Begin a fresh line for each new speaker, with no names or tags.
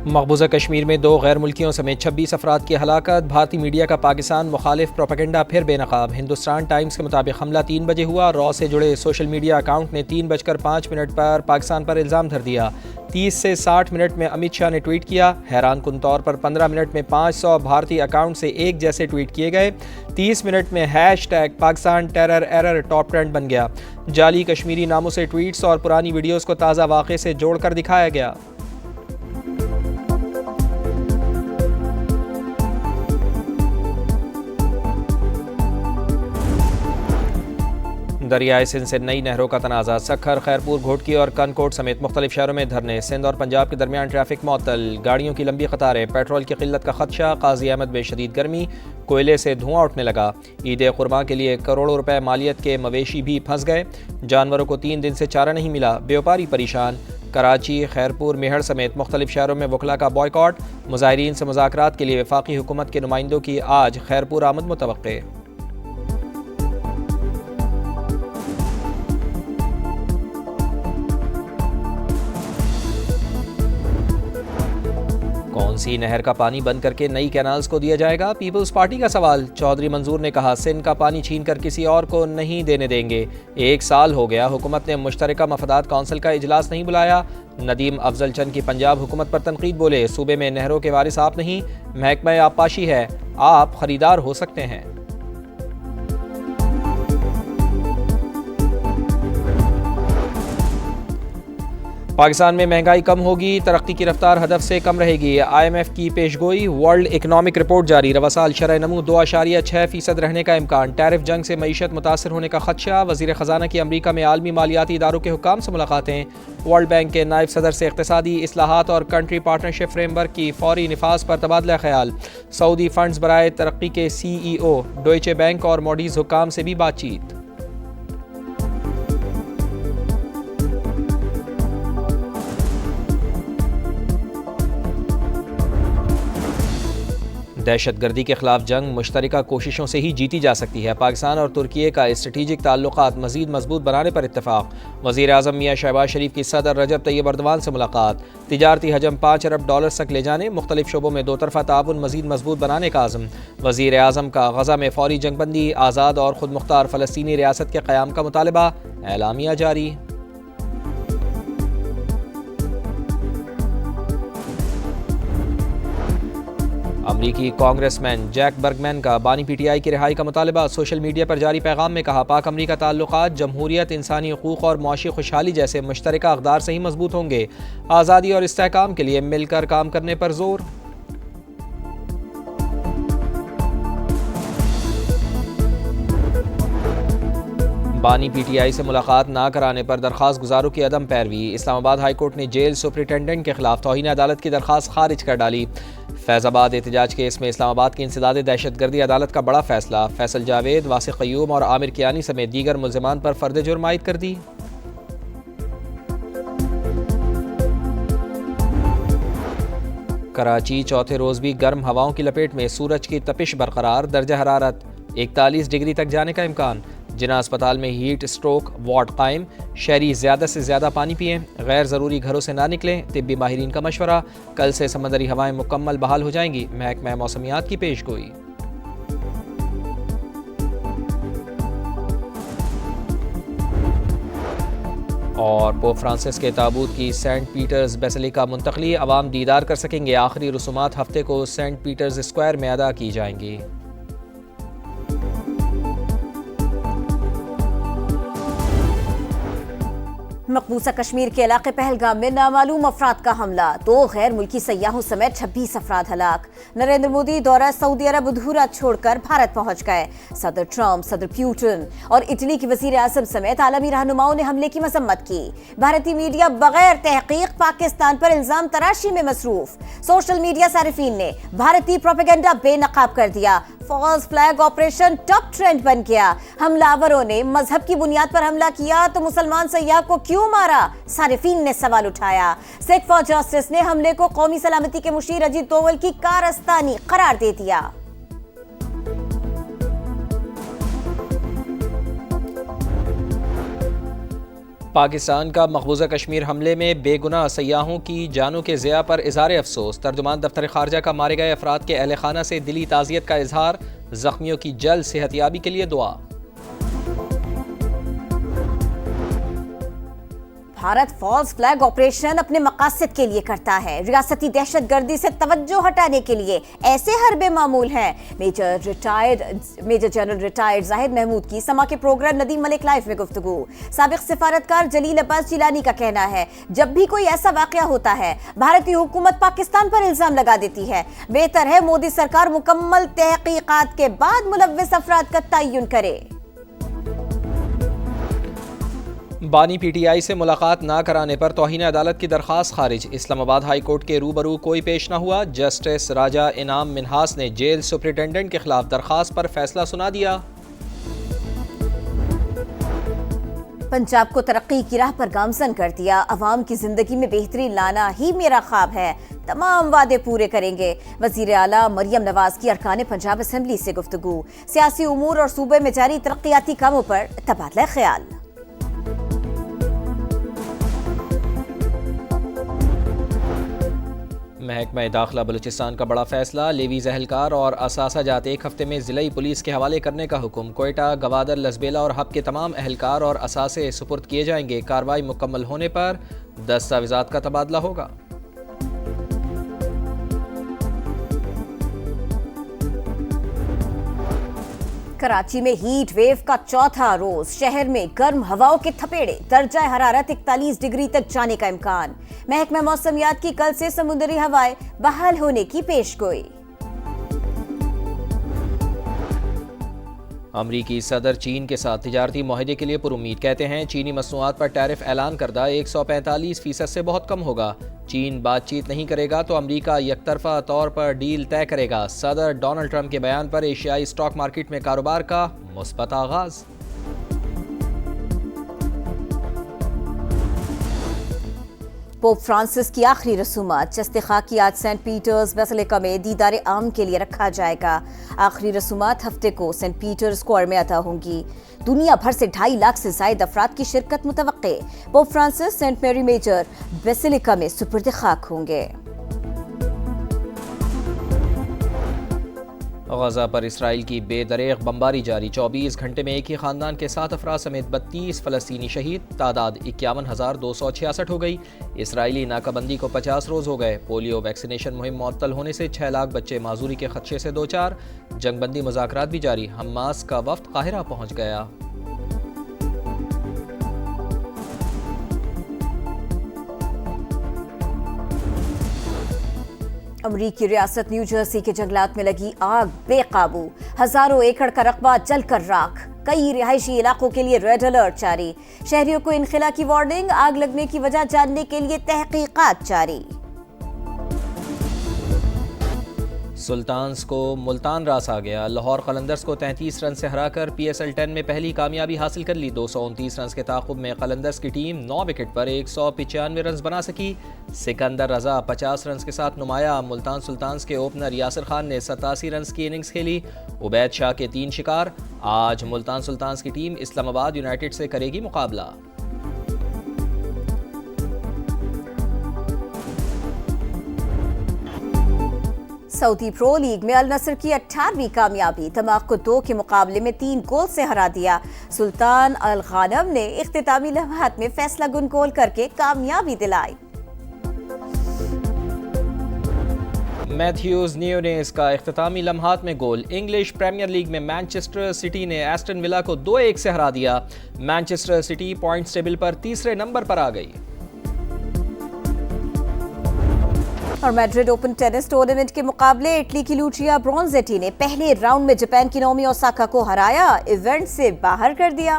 مقبوضہ کشمیر میں 2 غیر ملکیوں سمیت 26 افراد کی ہلاکت۔ بھارتی میڈیا کا پاکستان مخالف پروپیگنڈا پھر بے نقاب۔ ہندوستان ٹائمز کے مطابق حملہ 3 بجے ہوا۔ را سے جڑے سوشل میڈیا اکاؤنٹ نے 3:05 پر پاکستان پر الزام دھر دیا۔ 30 سے 60 منٹ میں امت شاہ نے ٹویٹ کیا۔ حیران کن طور پر 15 منٹ میں 500 بھارتی اکاؤنٹ سے ایک جیسے ٹویٹ کیے گئے۔ 30 منٹ میں #Pakistan terror error top trend بن گیا۔ جعلی کشمیری ناموں سے ٹویٹس اور پرانی ویڈیوز کو تازہ واقعے سے جوڑ کر دکھایا گیا۔ دریائے سندھ سے نئی نہروں کا تنازع۔ سکھر، خیرپور، گھوٹکی اور کنکوٹ سمیت مختلف شہروں میں دھرنے۔ سندھ اور پنجاب کے درمیان ٹریفک معطل، گاڑیوں کی لمبی قطاریں، پیٹرول کی قلت کا خدشہ۔ قاضی احمد میں شدید گرمی، کوئلے سے دھواں اٹھنے لگا۔ عید قرباں کے لیے کروڑوں روپے مالیت کے مویشی بھی پھنس گئے۔ جانوروں کو 3 دن سے چارہ نہیں ملا، بیوپاری پریشان۔ کراچی، خیرپور، میہر سمیت مختلف شہروں میں وکلاء کا بائیکاٹ۔ مظاہرین سے مذاکرات کے لیے وفاقی حکومت کے نمائندوں کی آج خیرپور آمد متوقع۔ کون سی نہر کا پانی بند کر کے نئی کینالز کو دیا جائے گا؟ پیپلز پارٹی کا سوال۔ چودھری منظور نے کہا سندھ کا پانی چھین کر کسی اور کو نہیں دینے دیں گے۔ 1 سال ہو گیا حکومت نے مشترکہ مفادات کونسل کا اجلاس نہیں بلایا۔ ندیم افضل چند کی پنجاب حکومت پر تنقید، بولے صوبے میں نہروں کے وارث آپ نہیں، محکمہ آبپاشی ہے، آپ خریدار ہو سکتے ہیں۔ پاکستان میں مہنگائی کم ہوگی، ترقی کی رفتار ہدف سے کم رہے گی۔ IMF کی پیشگوئی۔ ورلڈ اکنامک رپورٹ جاری، رواں سال شرح نمو 2.6% رہنے کا امکان۔ ٹیرف جنگ سے معیشت متاثر ہونے کا خدشہ۔ وزیر خزانہ کی امریکہ میں عالمی مالیاتی اداروں کے حکام سے ملاقاتیں۔ ورلڈ بینک کے نائب صدر سے اقتصادی اصلاحات اور کنٹری پارٹنرشپ فریم ورک کی فوری نفاذ پر تبادلہ خیال۔ سعودی فنڈز برائے ترقی کے CEO، ڈوئچے بینک اور موڈیز حکام سے بھی بات چیت۔ دہشت گردی کے خلاف جنگ مشترکہ کوششوں سے ہی جیتی جا سکتی ہے۔ پاکستان اور ترکی کا اسٹریٹجک تعلقات مزید مضبوط بنانے پر اتفاق۔ وزیر اعظم میاں شہباز شریف کی صدر رجب طیب ایردوان سے ملاقات۔ تجارتی حجم $5 ارب تک لے جانے، مختلف شعبوں میں 2 طرفہ تعاون مزید مضبوط بنانے کا عزم۔ وزیر اعظم کا غزہ میں فوری جنگ بندی، آزاد اور خود مختار فلسطینی ریاست کے قیام کا مطالبہ، اعلامیہ جاری۔ امریکی کانگریس مین جیک برگمین کا بانی PTI کی رہائی کا مطالبہ۔ سوشل میڈیا پر جاری پیغام میں کہا پاک امریکہ تعلقات جمہوریت، انسانی حقوق اور معاشی خوشحالی جیسے مشترکہ اقدار سے ہی مضبوط ہوں گے۔ آزادی اور استحکام کے لیے مل کر کام کرنے پر زور۔ بانی PTI سے ملاقات نہ کرانے پر درخواست گزاروں کی عدم پیروی۔ اسلام آباد ہائی کورٹ نے جیل سپرنٹنڈنٹ کے خلاف توہین عدالت کی درخواست خارج کر ڈالی۔ فیض آباد احتجاج کیس میں اسلام آباد کی انسداد دہشت گردی عدالت کا بڑا فیصلہ۔ فیصل جاوید، واسق قیوم اور عامر کیانی سمیت دیگر ملزمان پر فرد جرم عائد کر دی۔ کراچی چوتھے روز بھی گرم ہواؤں کی لپیٹ میں، سورج کی تپش برقرار، درجہ حرارت 41 ڈگری تک جانے کا امکان۔ جناح اسپتال میں ہیٹ اسٹروک وارڈ قائم۔ شہری زیادہ سے زیادہ پانی پئیں، غیر ضروری گھروں سے نہ نکلیں، طبی ماہرین کا مشورہ۔ کل سے سمندری ہوائیں مکمل بحال ہو جائیں گی، محکمہ موسمیات کی پیشگوئی۔ اور پوپ فرانسس کے تابوت کی سینٹ پیٹرز بیسیلیکا منتقلی، عوام دیدار کر سکیں گے۔ آخری رسومات ہفتے کو سینٹ پیٹرز اسکوائر میں ادا کی جائیں گی۔
مقبوضہ کشمیر کے علاقے پہلگام میں نامعلوم افراد کا حملہ، 2 غیر ملکی سیاحوں سمیت 26 افراد ہلاک۔ نریندر مودی دورہ سعودی عرب ادھورا چھوڑ کر بھارت پہنچ گئے۔ صدر ٹرمپ، صدر پیوٹن اور اٹلی کی وزیر اعظم سمیت عالمی رہنماؤں نے حملے کی مذمت کی۔ بھارتی میڈیا بغیر تحقیق پاکستان پر الزام تراشی میں مصروف۔ سوشل میڈیا صارفین نے بھارتی پروپیگنڈا بے نقاب کر دیا۔ False flag operation top trend بن گیا۔ حملہ آوروں نے مذہب کی بنیاد پر حملہ کیا تو مسلمان سیاح کو کیوں مارا؟ صارفین نے سوال اٹھایا۔ سکھ فار جسٹس نے حملے کو قومی سلامتی کے مشیر اجیت دوول کی کارستانی قرار دے دیا۔
پاکستان کا مقبوضہ کشمیر حملے میں بے گناہ سیاحوں کی جانوں کے ضیاع پر اظہار افسوس. ترجمان دفتر خارجہ کا مارے گئے افراد کے اہل خانہ سے دلی تعزیت کا اظہار. زخمیوں کی جلد صحت یابی کے لیے دعا.
بھارت فالس فلیگ آپریشن اپنے مقاصد کے لیے کرتا ہے. ریاستی دہشت گردی سے توجہ ہٹانے کے لیے ایسے حربے معمول ہیں. میجر جنرل ریٹائرڈ زاہد محمود کی سما کے پروگرام ندیم ملک لائف میں گفتگو. سابق سفارتکار جلیل عباس جیلانی کا کہنا ہے جب بھی کوئی ایسا واقعہ ہوتا ہے بھارتی حکومت پاکستان پر الزام لگا دیتی ہے. بہتر ہے مودی سرکار مکمل تحقیقات کے بعد ملوث افراد کا تعین کرے.
بانی پی ٹی آئی سے ملاقات نہ کرانے پر توہین عدالت کی درخواست خارج. اسلام آباد ہائی کورٹ کے روبرو کوئی پیش نہ ہوا. جسٹس راجہ انعام منہاس نے جیل سپرنٹینڈنٹ کے خلاف درخواست پر فیصلہ سنا دیا.
پنجاب کو ترقی کی راہ پر گامزن کر دیا. عوام کی زندگی میں بہتری لانا ہی میرا خواب ہے. تمام وعدے پورے کریں گے. وزیر اعلیٰ مریم نواز کی ارکان پنجاب اسمبلی سے گفتگو. سیاسی امور اور صوبے میں جاری ترقیاتی کاموں پر تبادلہ خیال.
محکمہ داخلہ بلوچستان کا بڑا فیصلہ. لیویز اہلکار اور اثاثہ جات ایک ہفتے میں ضلعی پولیس کے حوالے کرنے کا حکم. کوئٹہ، گوادر، لسبیلا اور ہب کے تمام اہلکار اور اثاثے سپرد کیے جائیں گے. کارروائی مکمل ہونے پر دستاویزات کا تبادلہ ہوگا.
کراچی میں ہیٹ ویو کا چوتھا روز. شہر میں گرم ہواؤں کے تھپیڑے. درجہ حرارت 41 ڈگری تک جانے کا امکان. محکمہ موسمیات کی کل سے سمندری ہوائیں بحال ہونے کی پیشگوئی.
امریکی صدر چین کے ساتھ تجارتی معاہدے کے لیے پر امید. کہتے ہیں چینی مصنوعات پر ٹیرف اعلان کردہ 145% سے بہت کم ہوگا. چین بات چیت نہیں کرے گا تو امریکہ یک طرفہ طور پر ڈیل طے کرے گا. صدر ڈونلڈ ٹرمپ کے بیان پر ایشیائی اسٹاک مارکیٹ میں کاروبار کا مثبت آغاز.
پوپ فرانسس کی آخری رسومات. چست خاکی آج سینٹ پیٹرز بیسیلیکا میں دیدار عام کے لیے رکھا جائے گا. آخری رسومات ہفتے کو سینٹ پیٹرز اسکوائر میں ادا ہوں گی. دنیا بھر سے 2.5 لاکھ سے زائد افراد کی شرکت متوقع. پوپ فرانسس سینٹ میری میجر بیسیلیکا میں سپرد خاک ہوں گے.
غزہ پر اسرائیل کی بے دریغ بمباری جاری. 24 گھنٹے میں ایک ہی خاندان کے 7 افراد سمیت 32 فلسطینی شہید. تعداد 51,286 ہو گئی. اسرائیلی ناکہ بندی کو 50 روز ہو گئے. پولیو ویکسینیشن مہم معطل ہونے سے 6 لاکھ بچے معذوری کے خدشے سے دوچار. جنگ بندی مذاکرات بھی جاری. حماس کا وفد قاہرہ پہنچ گیا.
امریکی ریاست نیو جرسی کے جنگلات میں لگی آگ بے قابو. ہزاروں ایکڑ کا رقبہ جل کر راکھ. کئی رہائشی علاقوں کے لیے ریڈ الرٹ جاری. شہریوں کو انخلا کی وارننگ. آگ لگنے کی وجہ جاننے کے لیے تحقیقات جاری.
سلطانز کو ملتان راس آ گیا. لاہور قلندرز کو 33 رن سے ہرا کر PSL 10 میں پہلی کامیابی حاصل کر لی. 229 رنز کے تعاقب میں قلندرز کی ٹیم 9 وکٹ پر 195 رنز بنا سکی. سکندر رضا 50 رنز کے ساتھ نمایاں. ملتان سلطانز کے اوپنر یاسر خان نے 87 رنز کی اننگز کھیلی. عبید شاہ کے 3 شکار. آج ملتان سلطانز کی ٹیم اسلام آباد یونائٹڈ سے کرے گی مقابلہ.
سعودی پرو لیگ میں النصر کی 18ویں کامیابی. دماغ کو 2 کے مقابلے میں 3 گول سے ہرا دیا. سلطان الغانم نے اختتامی لمحات میں فیصلہ کن گول کر کے کامیابی دلائی.
میتھیوز نیونیز کا اختتامی لمحات میں گول. انگلش پریمیئر لیگ میں مانچسٹر سٹی نے ایسٹن ولا کو 2-1 سے ہرا دیا. مانچسٹر سٹی پوائنٹس ٹیبل پر تیسرے نمبر پر آ گئی.
اور میڈرڈ اوپن ٹینس ٹورنامنٹ کے مقابلے اٹلی کی لوچیا برونزیٹی نے پہلے راؤنڈ میں جاپان کی نومی اوساکا کو ہرایا. ایونٹ سے باہر کر دیا.